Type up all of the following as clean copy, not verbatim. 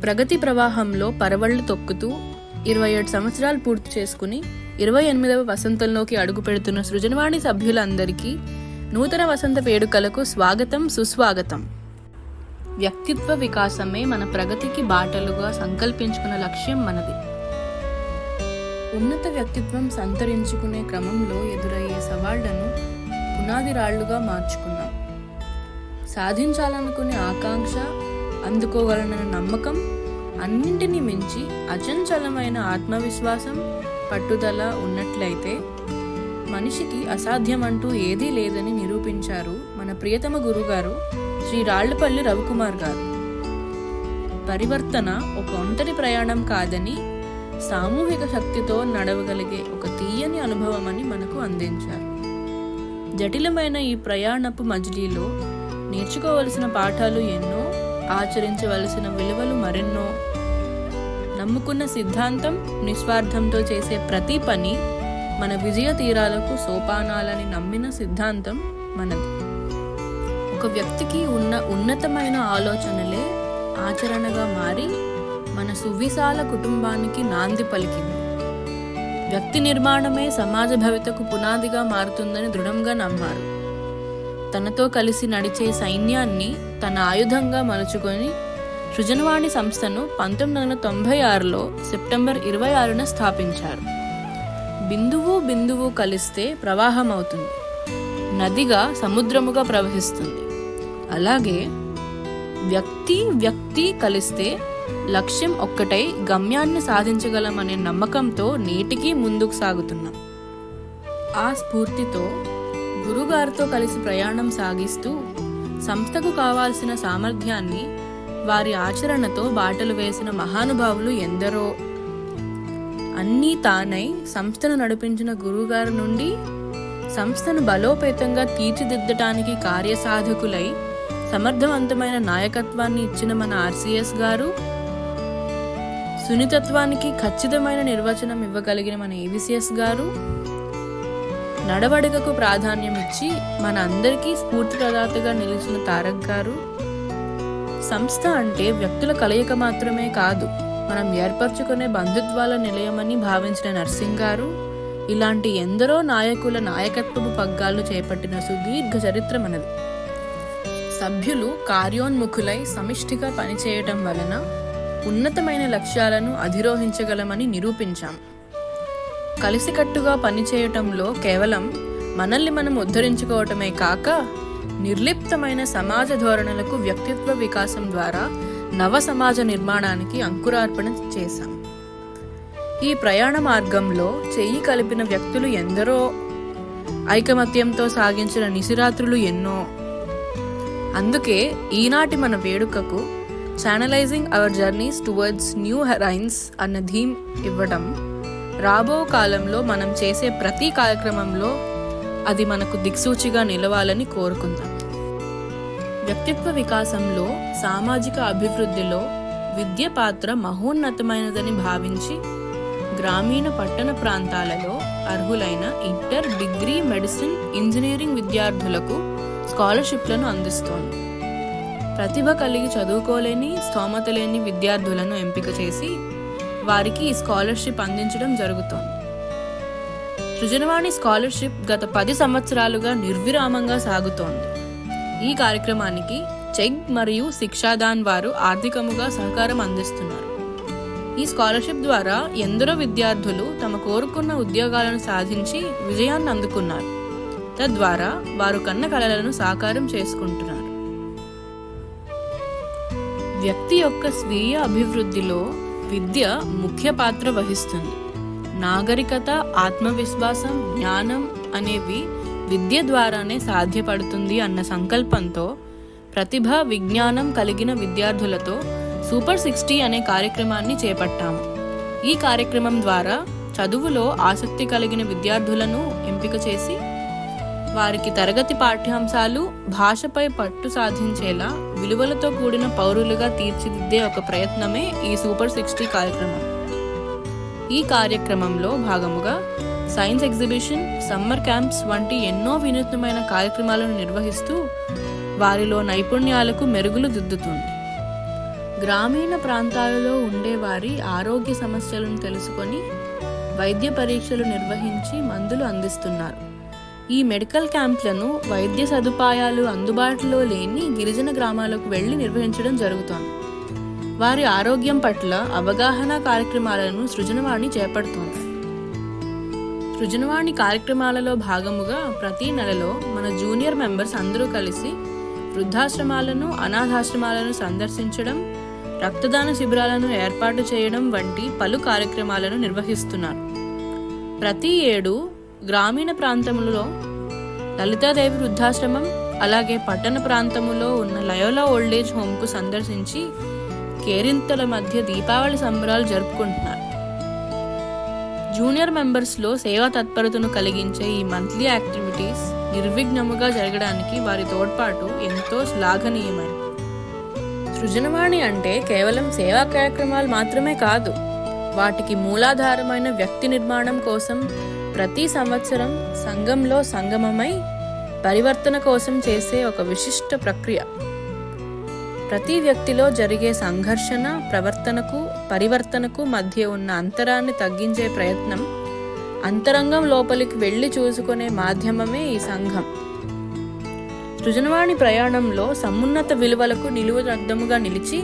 ప్రగతి ప్రవాహంలో పరవళ్లు తొక్కుతూ 27 సంవత్సరాలు పూర్తి చేసుకుని 28వ వసంతంలోకి అడుగు పెడుతున్న సృజనవాణి సభ్యులందరికీ నూతన వసంత వేడుకలకు స్వాగతం, సుస్వాగతం. వ్యక్తిత్వ వికాసమే మన ప్రగతికి బాటలుగా సంకల్పించుకున్న లక్ష్యం మనది. ఉన్నత వ్యక్తిత్వం సంతరించుకునే క్రమంలో ఎదురయ్యే సవాళ్లను పునాది రాళ్లుగా మార్చుకున్నాం. సాధించాలనుకునే ఆకాంక్ష, అందుకోగలనన్న నమ్మకం, అన్నింటినీ మించి అచంచలమైన ఆత్మవిశ్వాసం, పట్టుదల ఉన్నట్లయితే మనిషికి అసాధ్యమంటూ ఏదీ లేదని నిరూపించారు మన ప్రియతమ గురుగారు శ్రీ రాళ్లపల్లి రవికుమార్ గారు. పరివర్తన ఒక ఒంటరి ప్రయాణం కాదని, సామూహిక శక్తితో నడవగలిగే ఒక తీయని అనుభవమని మనకు అందించారు. జటిలమైన ఈ ప్రయాణపు మజిలీలో నేర్చుకోవలసిన పాఠాలు ఎన్నో, ఆచరించవలసిన విలువలు మరెన్నో. నమ్ముకున్న సిద్ధాంతం, నిస్వార్థంతో చేసే ప్రతి పని మన విజయ తీరాలకు సోపానాలని నమ్మిన సిద్ధాంతం మనది. ఒక వ్యక్తికి ఉన్న ఉన్నతమైన ఆలోచనలే ఆచరణగా మారి మన సువిశాల కుటుంబానికి నాంది పలికింది. వ్యక్తి నిర్మాణమే సమాజ భవితకు పునాదిగా మారుతుందని దృఢంగా నమ్మారు. తనతో కలిసి నడిచే సైన్యాన్ని తన ఆయుధంగా మలుచుకొని సృజనవాణి సంస్థను 1996లో సెప్టెంబర్ 26న స్థాపించారు. బిందువు కలిస్తే ప్రవాహం అవుతుంది, నదిగా సముద్రముగా ప్రవహిస్తుంది. అలాగే వ్యక్తి కలిస్తే లక్ష్యం ఒక్కటై గమ్యాన్ని సాధించగలమనే నమ్మకంతో నేటికీ ముందుకు సాగుతున్నాం. ఆ స్ఫూర్తితో గురుగారితో కలిసి ప్రయాణం సాగిస్తూ సంస్థకు కావాల్సిన సామర్థ్యాన్ని వారి ఆచరణతో బాటలు వేసిన మహానుభావులు ఎందరో. అన్నీ తానై సంస్థను నడిపించిన గురుగారి నుండి సంస్థను బలోపేతంగా తీర్చిదిద్దటానికి కార్యసాధకులై సమర్థవంతమైన నాయకత్వాన్ని ఇచ్చిన మన ఆర్సిఎస్ గారు, సున్నితత్వానికి ఖచ్చితమైన నిర్వచనం ఇవ్వగలిగిన మన ఏవిసిఎస్ గారు, నడవడికకు ప్రాధాన్యం ఇచ్చి మన అందరికీ స్ఫూర్తి ప్రదాతగా నిలిచిన తారక్ గారు, సంస్థ అంటే వ్యక్తుల కలయిక మాత్రమే కాదు, మనం ఏర్పరచుకునే బంధుత్వాల నిలయమని భావించిన నర్సింగ్ గారు, ఇలాంటి ఎందరో నాయకుల నాయకత్వపు పగ్గాలు చేపట్టిన సుదీర్ఘ చరిత్ర మనది. సభ్యులు కార్యోన్ముఖులై సమిష్టిగా పనిచేయటం వలన ఉన్నతమైన లక్ష్యాలను అధిరోహించగలమని నిరూపించాం. కలిసికట్టుగా పనిచేయటంలో కేవలం మనల్ని మనం ఉద్ధరించుకోవటమే కాక, నిర్లిప్తమైన సమాజ ధోరణులకు వ్యక్తిత్వ వికాసం ద్వారా నవ సమాజ నిర్మాణానికి అంకురార్పణ చేశాం. ఈ ప్రయాణ మార్గంలో చెయ్యి కలిపిన వ్యక్తులు ఎందరో, ఐకమత్యంతో సాగించిన నిశిరాత్రులు ఎన్నో. అందుకే ఈనాటి మన వేడుకకు channelizing our journeys towards new horizons అన్న థీమ్ ఇవ్వడం, రాబో కాలంలో మనం చేసే ప్రతి కార్యక్రమంలో అది మనకు దిక్సూచిగా నిలవాలని కోరుకుందాం. వ్యక్తిత్వ వికాసంలో, సామాజిక అభివృద్ధిలో విద్య పాత్ర మహోన్నతమైనదని భావించి గ్రామీణ పట్టణ ప్రాంతాలలో అర్హులైన ఇంటర్, డిగ్రీ, మెడిసిన్, ఇంజనీరింగ్ విద్యార్థులకు స్కాలర్షిప్లను అందిస్తోంది. ప్రతిభ కలిగి చదువుకోలేని, స్తోమత లేని విద్యార్థులను ఎంపిక చేసి వారికి ఈ స్కాలర్షిప్ అందించడం జరుగుతోంది. సృజనవాణి స్కాలర్షిప్ గత 10 సంవత్సరాలుగా నిర్విరామంగా సాగుతోంది. ఈ కార్యక్రమానికి చెగ్ మరియు శిక్షాదాన్ వారు ఆర్థికముగా సహకారం అందిస్తున్నారు. ఈ స్కాలర్షిప్ ద్వారా ఎందరో విద్యార్థులు తమ కోరుకున్న ఉద్యోగాలను సాధించి విజయాన్ని అందుకున్నారు. తద్వారా వారు కన్న కలలను సాకారం చేసుకుంటున్నారు. వ్యక్తి యొక్క స్వీయ అభివృద్ధిలో విద్య ముఖ్య పాత్ర వహిస్తుంది. నాగరికత, ఆత్మవిశ్వాసం, జ్ఞానం అనేవి విద్య ద్వారానే సాధ్యపడుతుంది అన్న సంకల్పంతో ప్రతిభ, విజ్ఞానం కలిగిన విద్యార్థులతో సూపర్ 60 అనే కార్యక్రమాన్ని చేపట్టాము. ఈ కార్యక్రమం ద్వారా చదువులో ఆసక్తి కలిగిన విద్యార్థులను ఎంపిక చేసి వారికి తరగతి పాఠ్యాంశాలు, భాషపై పట్టు సాధించేలా విలువలతో కూడిన పౌరులుగా తీర్చిదిద్దే ఒక ప్రయత్నమే ఈ సూపర్ 60 కార్యక్రమం. ఈ కార్యక్రమంలో భాగముగా సైన్స్ ఎగ్జిబిషన్, సమ్మర్ క్యాంప్స్ వంటి ఎన్నో వినూత్నమైన కార్యక్రమాలను నిర్వహిస్తూ వారిలో నైపుణ్యాలకు మెరుగులు దిద్దుతుంది. గ్రామీణ ప్రాంతాలలో ఉండేవారి ఆరోగ్య సమస్యలను తెలుసుకొని వైద్య పరీక్షలు నిర్వహించి మందులు అందిస్తున్నారు. ఈ మెడికల్ క్యాంప్లను వైద్య సదుపాయాలు అందుబాటులో లేని గిరిజన గ్రామాలకు వెళ్లి నిర్వహించడం జరుగుతోంది. వారి ఆరోగ్యం పట్ల అవగాహన కార్యక్రమాలను సృజనవాణి చేపడుతోంది. సృజనవాణి కార్యక్రమాలలో భాగముగా ప్రతి నెలలో మన జూనియర్ మెంబర్స్ అందరూ కలిసి వృద్ధాశ్రమాలను, అనాథాశ్రమాలను సందర్శించడం, రక్తదాన శిబిరాలను ఏర్పాటు చేయడం వంటి పలు కార్యక్రమాలను నిర్వహిస్తున్నారు. ప్రతి ఏడు గ్రామీణ ప్రాంతంలో లలితాదేవి వృద్ధాశ్రమం, అలాగే పట్టణ ప్రాంతంలో ఉన్న లయోలా ఓల్డేజ్ హోమ్కు సందర్శించి కేరింతల మధ్య దీపావళి సంబరాలు జరుపుకుంటున్నారు. జూనియర్ మెంబర్స్లో సేవా తత్పరతను కలిగించే ఈ మంత్లీ యాక్టివిటీస్ నిర్విఘ్నముగా జరగడానికి వారి తోడ్పాటు ఎంతో శ్లాఘనీయమైనది. సృజనవాణి అంటే కేవలం సేవా కార్యక్రమాలు మాత్రమే కాదు, వాటికి మూలాధారమైన వ్యక్తి నిర్మాణం కోసం ప్రతి సంవత్సరం సంఘంలో సంగమమై పరివర్తన కోసం చేసే ఒక విశిష్ట ప్రక్రియ. ప్రతి వ్యక్తిలో జరిగే సంఘర్షణ, ప్రవర్తనకు, పరివర్తనకు మధ్య ఉన్న అంతరాన్ని తగ్గించే ప్రయత్నం, అంతరంగం లోపలికి వెళ్ళి చూసుకునే మాధ్యమమే ఈ సంఘం. సృజనవాణి ప్రయాణంలో సమున్నత విలువలకు నిలువరద్దముగా నిలిచి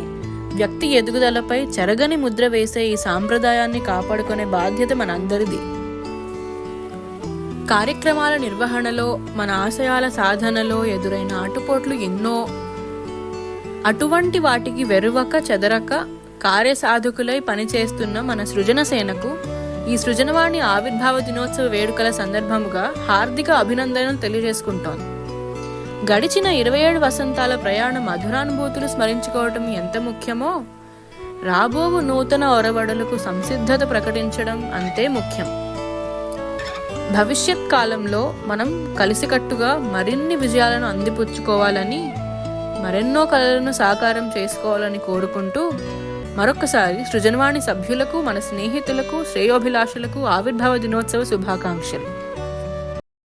వ్యక్తి ఎదుగుదలపై చెరగని ముద్ర వేసే ఈ సాంప్రదాయాన్ని కాపాడుకునే బాధ్యత మనందరిది. కార్యక్రమాల నిర్వహణలో, మన ఆశయాల సాధనలో ఎదురైన ఆటుపోట్లు ఎన్నో. అటువంటి వాటికి వెరువక చెదరక కార్యసాధకులై పనిచేస్తున్న మన సృజన సేనకు ఈ సృజనవాణి ఆవిర్భావ దినోత్సవ వేడుకల సందర్భముగా హార్దిక అభినందనలు తెలియజేసుకుంటోంది. గడిచిన 27 వసంతాల ప్రయాణ మధురానుభూతులు స్మరించుకోవటం ఎంత ముఖ్యమో, రాబోవు నూతన ఒరవడులకు సంసిద్ధత ప్రకటించడం అంతే ముఖ్యం. భవిష్యత్ కాలంలో మనం కలిసికట్టుగా మరిన్ని విజయాలను అందిపుచ్చుకోవాలని, మరెన్నో కలలను సాకారం చేసుకోవాలని కోరుకుంటూ మరొకసారి సృజనవాణి సభ్యులకు, మన స్నేహితులకు, శ్రేయోభిలాషులకు ఆవిర్భావ దినోత్సవ శుభాకాంక్షలు.